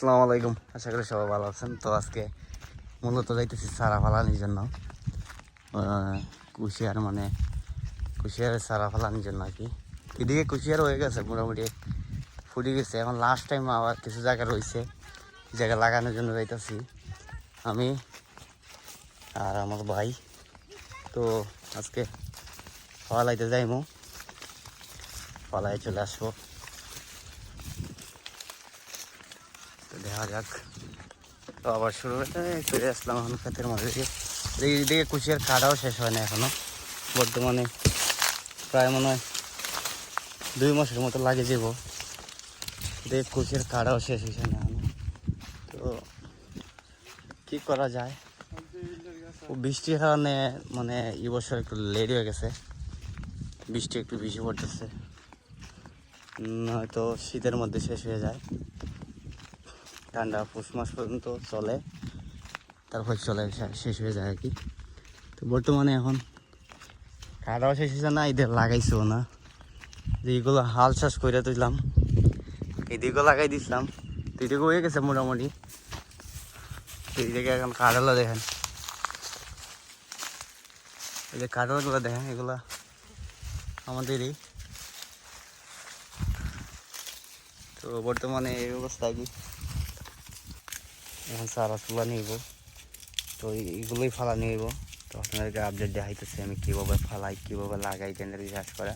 আসসালামু আলাইকুম, আশা করি সবাই ভালো আছেন। তো আজকে মূলত যাইতেছি চারা ফালানির জন্য, কুশিয়ারের চারা ফালানির জন্য আর কি। এদিকে কুশিয়ার হয়ে গেছে, মোটামুটি ফুটে গেছে। এখন লাস্ট টাইম আবার কিছু জায়গা রয়েছে, জায়গা লাগানোর জন্য যাইতেছি আমি আর আমার ভাই। তো আজকে ফালাইতে যাইমু, ফালাই চলে আসবো। তো দেখা যাক। তো আবার শুরু হতে চলে আসলাম এখন ক্ষেতের মধ্যে দিয়ে। এইদিকে কুশিয়ার কাটাও শেষ হয় না এখনো, বর্তমানে প্রায় মনে হয় 2 মাসের মতো লাগে যাব। দেখ কুশিয়ার কাটাও শেষ হয়েছে না এখনো। তো কী করা যায়, ও বৃষ্টির কারণে মানে এই বছর একটু লেট হয়ে গেছে, বৃষ্টি একটু বেশি পড়তেছে, হয়তো শীতের মধ্যে শেষ হয়ে যায়। ঠান্ডা পৌষ মাস পর্যন্ত চলে, তারপর শেষ হয়ে যায় আর কি। তো বর্তমানে এখন কাটাও শেষ হয়েছে না, এদের লাগাইছেও না। যে এইগুলো হাল চাষ করে তুললাম, এদিকেও লাগাই দিছিলাম, তো এদিকে হয়ে গেছে মোটামুটি। তো এইদিকে এখন কাটালো দেখেন, এই যে কাটালগুলো দেখেন, এগুলা আমাদেরই। তো বর্তমানে এই অবস্থা কি, এখন চারা তুলা নিব, তো এইগুলোই ফালা নিব। তো আপনাদেরকে আপডেট দেখাইতেছি আমি কীভাবে ফালাই, কীভাবে লাগাই, কেন্দ্রে চাষ করা।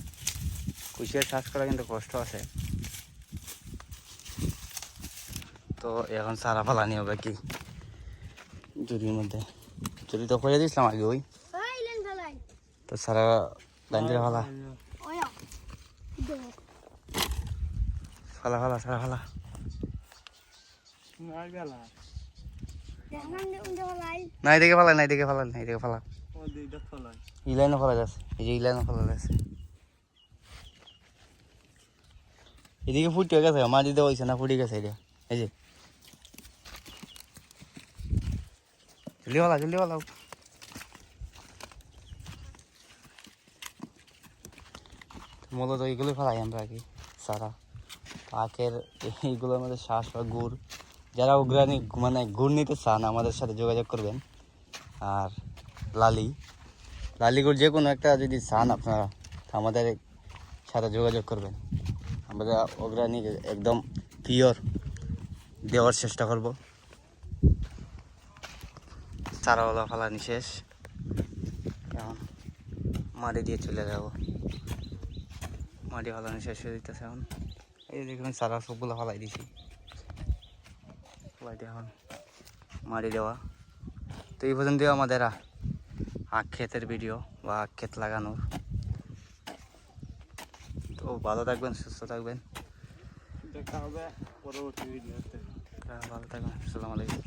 কুশিয়ার চাষ করা কিন্তু কষ্ট আছে। তো এখন চারা ফালানি হবে কি জুড়ির মধ্যে, জুড়ি তো করে দিয়েছিলাম আগে ওই। তো সারা গাঞ্জিরা ফালা ফালা ফালা সারা ফালা না, এদিকে ফালা না, এদিকে ফালা না, এদিকে ফালা। ইলাইনও ফালা যাচ্ছে, এই যে ইলাইনও ফালা যাচ্ছে। এদিকে ফুটে গেছে, মাটি দেওয়া হয়েছে না, ফুটে গেছে। এটা এই যে জলদি ফালা, জলদি ফালাও। মূলত এইগুলোই ফালাই আমরা আর কি, সারা আখের এইগুলোর মধ্যে শ্বাস বা গুড়। যারা অগ্রাণী মানে গুড় নিতে চান আমাদের সাথে যোগাযোগ করবেন। আর লালি গুড় যে কোনো একটা যদি চান আপনারা, আমাদের সাথে যোগাযোগ করবেন। আমরা অগ্রাণী একদম পিওর দেওয়ার চেষ্টা করব। চারাওয়ালা ফালানি শেষ, এখন মাটি দিয়ে চলে যাব। মাটি ফালানি শেষ হয়ে দিতেছে এখন। এই দেখুন চারা সবগুলো ফালাই দিছি, ফালাই দিয়ে এখন মাটি দেওয়া। তো এই পর্যন্ত আমাদের আখ ক্ষেতের ভিডিও বা আখ ক্ষেত লাগানোর। তো ভালো থাকবেন, সুস্থ থাকবেন, দেখা হবে পরবর্তী ভিডিওতে। ভালো থাকবেন। আসসালামু আলাইকুম।